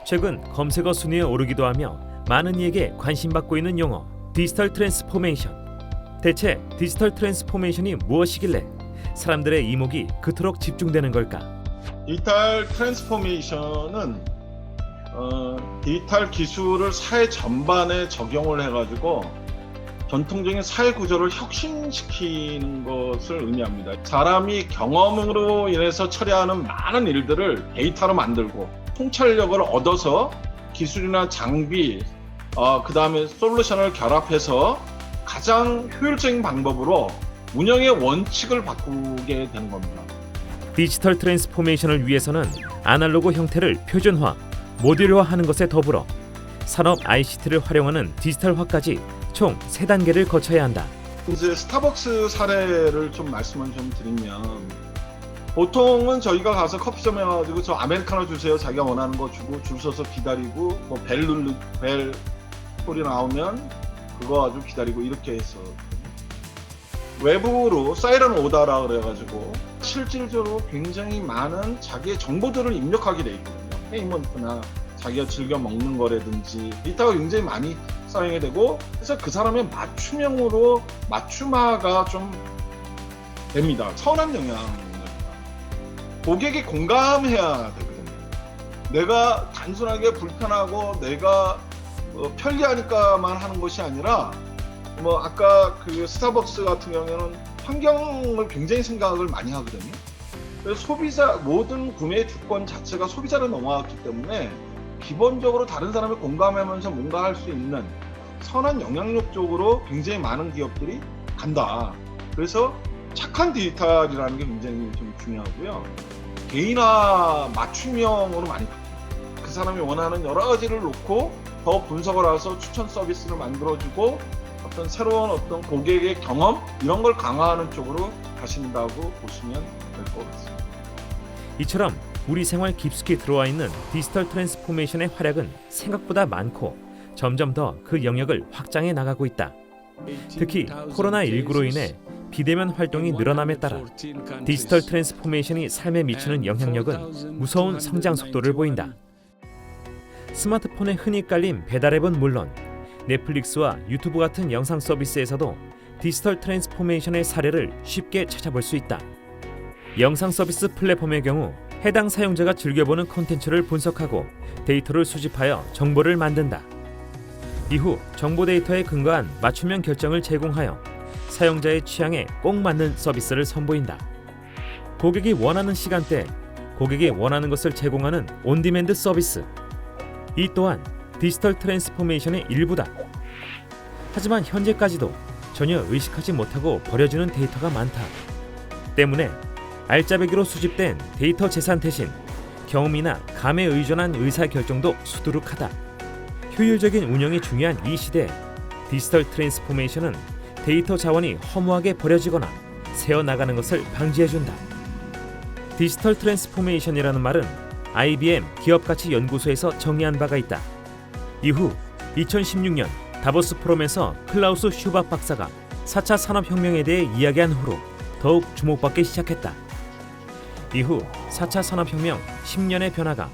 최근 검색어 순위에 오르기도 하며 많은 이에게 관심받고 있는 용어 디지털 트랜스포메이션. 대체 디지털 트랜스포메이션이 무엇이길래 사람들의 이목이 그토록 집중되는 걸까? 디지털 트랜스포메이션은 디지털 기술을 사회 전반에 적용을 해가지고 전통적인 사회 구조를 혁신시키는 것을 의미합니다. 사람이 경험으로 인해서 처리하는 많은 일들을 데이터로 만들고 통찰력을 얻어서 기술이나 장비, 그 다음에 솔루션을 결합해서 가장 효율적인 방법으로 운영의 원칙을 바꾸게 되는 겁니다. 디지털 트랜스포메이션을 위해서는 아날로그 형태를 표준화, 모듈화하는 것에 더불어 산업 ICT를 활용하는 디지털화까지 총 3단계를 거쳐야 한다. 이제 스타벅스 사례를 좀 말씀을 좀 드리면, 보통은 저희가 가서 커피점에 가가지고 저 아메리카노 주세요, 자기가 원하는 거 주고 줄 서서 기다리고 뭐 벨 소리 나오면 그거 아주 기다리고 이렇게 해서 외부로 사이렌 오더라 그래가지고 실질적으로 굉장히 많은 자기의 정보들을 입력하게 돼 있거든요. 페이먼트나 자기가 즐겨 먹는 거라든지 데이터가 굉장히 많이 사용이 되고, 그래서 그 사람의 맞춤형으로 맞춤화가 좀 됩니다. 선한 영향입니다. 고객이 공감해야 되거든요. 내가 단순하게 불편하고 내가 편리하니까만 하는 것이 아니라, 뭐 아까 그 스타벅스 같은 경우에는 환경을 굉장히 생각을 많이 하거든요. 그래서 소비자 모든 구매 주권 자체가 소비자로 넘어왔기 때문에 기본적으로 다른 사람을 공감하면서 뭔가 할 수 있는 선한 영향력 쪽으로 굉장히 많은 기업들이 간다. 그래서 착한 디지털이라는 게 굉장히 좀 중요하고요. 개인화 맞춤형으로 많이 바뀝니다. 그 사람이 원하는 여러 가지를 놓고 더 분석을 해서 추천 서비스를 만들어주고 어떤 새로운 어떤 고객의 경험 이런 걸 강화하는 쪽으로 가신다고 보시면 될 것 같습니다. 이처럼 우리 생활 깊숙이 들어와 있는 디지털 트랜스포메이션의 활약은 생각보다 많고 점점 더 그 영역을 확장해 나가고 있다. 특히 코로나19로 인해 비대면 활동이 늘어남에 따라 디지털 트랜스포메이션이 삶에 미치는 영향력은 무서운 성장 속도를 보인다. 스마트폰에 흔히 깔린 배달앱은 물론 넷플릭스와 유튜브 같은 영상 서비스에서도 디지털 트랜스포메이션의 사례를 쉽게 찾아볼 수 있다. 영상 서비스 플랫폼의 경우 해당 사용자가 즐겨보는 콘텐츠를 분석하고 데이터를 수집하여 정보를 만든다. 이후 정보 데이터에 근거한 맞춤형 결정을 제공하여 사용자의 취향에 꼭 맞는 서비스를 선보인다. 고객이 원하는 시간대, 고객이 원하는 것을 제공하는 온디맨드 서비스. 이 또한 디지털 트랜스포메이션의 일부다. 하지만 현재까지도 전혀 의식하지 못하고 버려지는 데이터가 많다. 때문에 알짜배기로 수집된 데이터 재산 대신 경험이나 감에 의존한 의사결정도 수두룩하다. 효율적인 운영이 중요한 이 시대에 디지털 트랜스포메이션은 데이터 자원이 허무하게 버려지거나 새어나가는 것을 방지해준다. 디지털 트랜스포메이션이라는 말은 IBM 기업가치연구소에서 정의한 바가 있다. 이후 2016년 다보스 포럼에서 클라우스 슈밥 박사가 4차 산업혁명에 대해 이야기한 후로 더욱 주목받기 시작했다. 이후 4차 산업혁명 10년의 변화가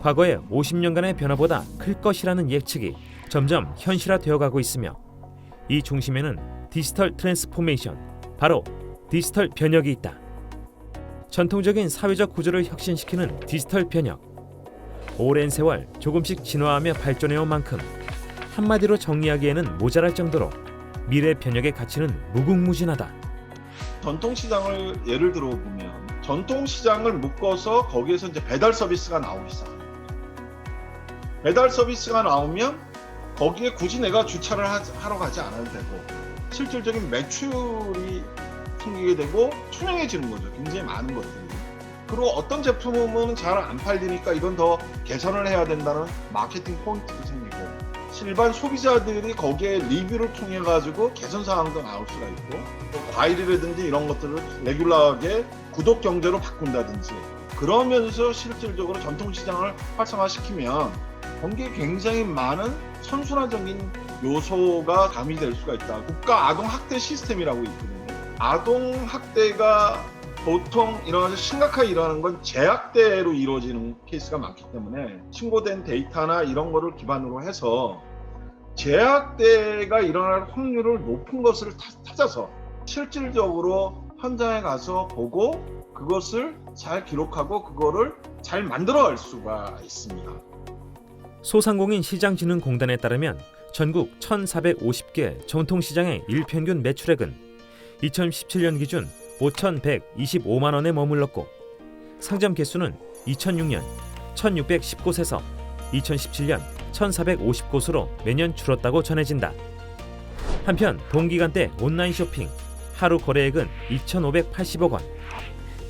과거의 50년간의 변화보다 클 것이라는 예측이 점점 현실화되어 가고 있으며, 이 중심에는 디지털 트랜스포메이션, 바로 디지털 변혁이 있다. 전통적인 사회적 구조를 혁신시키는 디지털 변혁. 오랜 세월 조금씩 진화하며 발전해온 만큼 한마디로 정의하기에는 모자랄 정도로 미래 변혁의 가치는 무궁무진하다. 전통시장을 예를 들어 보면 전통시장을 묶어서 거기에서 이제 배달 서비스가 나오기 시작합니다. 배달 서비스가 나오면 거기에 굳이 내가 주차를 하러 가지 않아도 되고 실질적인 매출이 생기게 되고 투명해지는 거죠. 굉장히 많은 것들이. 그리고 어떤 제품은 잘 안 팔리니까 이건 더 개선을 해야 된다는 마케팅 포인트도 생기고, 일반 소비자들이 거기에 리뷰를 통해 가지고 개선 사항도 나올 수가 있고, 또 과일이라든지 이런 것들을 레귤러하게 구독 경제로 바꾼다든지, 그러면서 실질적으로 전통시장을 활성화시키면 거기에 굉장히 많은 선순환적인 요소가 가미될 수가 있다. 국가 아동 학대 시스템이라고 있거든요. 아동 학대가 보통 이런 심각하게 일어나는 건 제약대로 이루어지는 케이스가 많기 때문에 신고된 데이터나 이런 거를 기반으로 해서 제약대가 일어날 확률을 높은 것을 찾아서 실질적으로 현장에 가서 보고 그것을 잘 기록하고 그거를 잘 만들어갈 수가 있습니다. 소상공인 시장진흥공단에 따르면 전국 1,450개 전통시장의 일평균 매출액은 2017년 기준 5,125만 원에 머물렀고 상점 개수는 2006년 1,610곳에서 2017년 1,450곳으로 매년 줄었다고 전해진다. 한편 동기간대 온라인 쇼핑 하루 거래액은 2,580억 원,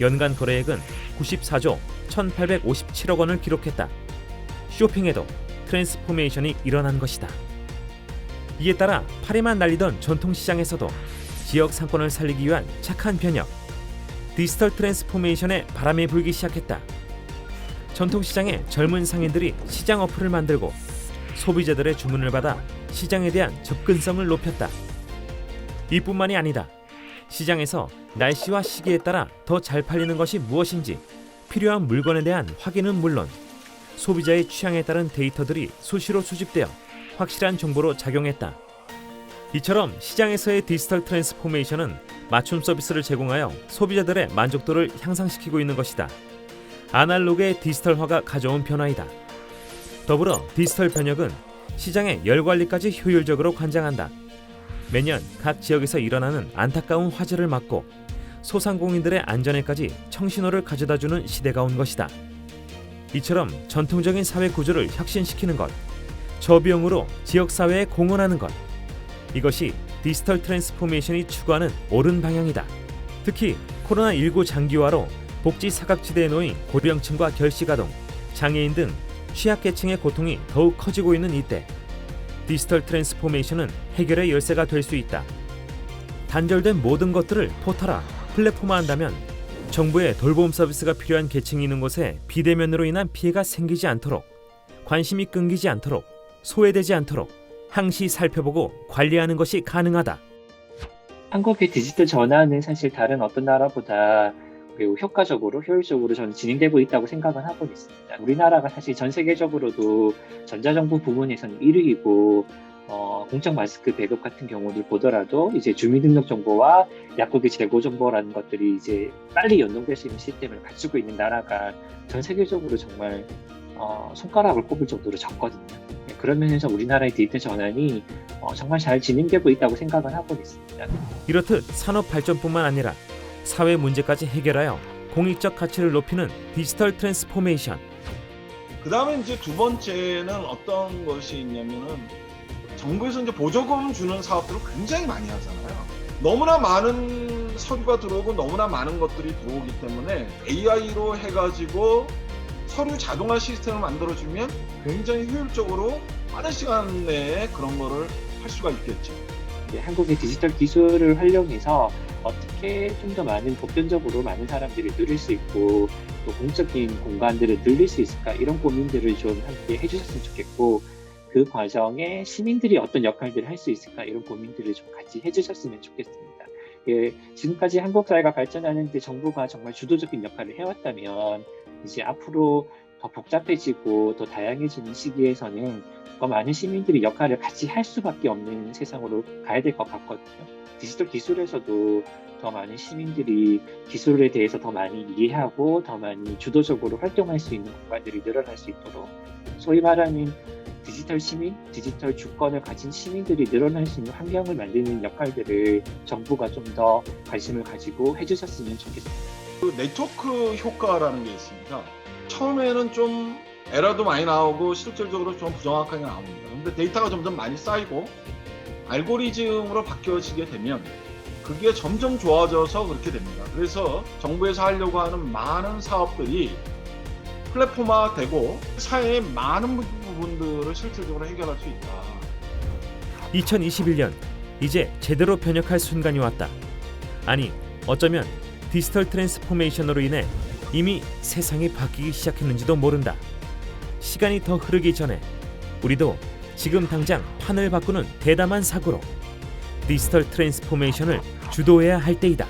연간 거래액은 94조 1,857억 원을 기록했다. 쇼핑에도 트랜스포메이션이 일어난 것이다. 이에 따라 파리만 날리던 전통시장에서도 지역 상권을 살리기 위한 착한 변혁, 디지털 트랜스포메이션에 바람이 불기 시작했다. 전통시장의 젊은 상인들이 시장 어플을 만들고 소비자들의 주문을 받아 시장에 대한 접근성을 높였다. 이뿐만이 아니다. 시장에서 날씨와 시기에 따라 더 잘 팔리는 것이 무엇인지 필요한 물건에 대한 확인은 물론 소비자의 취향에 따른 데이터들이 수시로 수집되어 확실한 정보로 작용했다. 이처럼 시장에서의 디지털 트랜스포메이션은 맞춤 서비스를 제공하여 소비자들의 만족도를 향상시키고 있는 것이다. 아날로그의 디지털화가 가져온 변화이다. 더불어 디지털 변혁은 시장의 열 관리까지 효율적으로 관장한다. 매년 각 지역에서 일어나는 안타까운 화재를 막고 소상공인들의 안전에까지 청신호를 가져다주는 시대가 온 것이다. 이처럼 전통적인 사회 구조를 혁신시키는 것, 저비용으로 지역사회에 공헌하는 것, 이것이 디지털 트랜스포메이션이 추구하는 옳은 방향이다. 특히 코로나19 장기화로 복지 사각지대에 놓인 고령층과 결식아동, 장애인 등 취약계층의 고통이 더욱 커지고 있는 이때 디지털 트랜스포메이션은 해결의 열쇠가 될 수 있다. 단절된 모든 것들을 포털화, 플랫폼화한다면 정부의 돌봄 서비스가 필요한 계층이 있는 곳에 비대면으로 인한 피해가 생기지 않도록, 관심이 끊기지 않도록, 소외되지 않도록 항시 살펴보고 관리하는 것이 가능하다. 한국의 디지털 전환은 사실 다른 어떤 나라보다 매우 효과적으로, 효율적으로 저는 진행되고 있다고 생각을 하고 있습니다. 우리나라가 사실 전 세계적으로도 전자정부 부문에서는 1위이고, 공적 마스크 배급 같은 경우를 보더라도 이제 주민등록 정보와 약국의 재고 정보라는 것들이 이제 빨리 연동될 수 있는 시스템을 갖추고 있는 나라가 전 세계적으로 정말 손가락을 꼽을 정도로 적거든요. 그런 면에서 우리나라의 디지털 전환이 정말 잘 진행되고 있다고 생각을 하고 있습니다. 이렇듯 산업 발전뿐만 아니라 사회 문제까지 해결하여 공익적 가치를 높이는 디지털 트랜스포메이션. 그 다음에 이제 두 번째는 어떤 것이 있냐면은 정부에서 이제 보조금 주는 사업들을 굉장히 많이 하잖아요. 너무나 많은 서류가 들어오고 너무나 많은 것들이 들어오기 때문에 AI로 해가지고 서류 자동화 시스템을 만들어주면 굉장히 효율적으로 빠른 시간 내에 그런 거를 할 수가 있겠죠. 한국의 디지털 기술을 활용해서 어떻게 좀 더 많은 보편적으로 많은 사람들이 누릴 수 있고 또 공적인 공간들을 늘릴 수 있을까, 이런 고민들을 좀 함께 해주셨으면 좋겠고, 그 과정에 시민들이 어떤 역할들을 할 수 있을까, 이런 고민들을 좀 같이 해주셨으면 좋겠습니다. 지금까지 한국 사회가 발전하는데 정부가 정말 주도적인 역할을 해왔다면 이제 앞으로 더 복잡해지고 더 다양해지는 시기에서는 더 많은 시민들이 역할을 같이 할 수밖에 없는 세상으로 가야 될 것 같거든요. 디지털 기술에서도 더 많은 시민들이 기술에 대해서 더 많이 이해하고 더 많이 주도적으로 활동할 수 있는 공간들이 늘어날 수 있도록, 소위 말하는 디지털 시민, 디지털 주권을 가진 시민들이 늘어날 수 있는 환경을 만드는 역할들을 정부가 좀 더 관심을 가지고 해주셨으면 좋겠습니다. 그 네트워크 효과라는 게 있습니다. 처음에는 좀 에러도 많이 나오고 실질적으로 좀 부정확하게 나옵니다. 근데 데이터가 점점 많이 쌓이고 알고리즘으로 바뀌어지게 되면 그게 점점 좋아져서 그렇게 됩니다. 그래서 정부에서 하려고 하는 많은 사업들이 플랫폼화되고 사회의 많은 부분들을 실질적으로 해결할 수 있다. 2021년 이제 제대로 변혁할 순간이 왔다. 아니, 어쩌면 디지털 트랜스포메이션으로 인해 이미 세상이 바뀌기 시작했는지도 모른다. 시간이 더 흐르기 전에 우리도 지금 당장 판을 바꾸는 대담한 사고로 디지털 트랜스포메이션을 주도해야 할 때이다.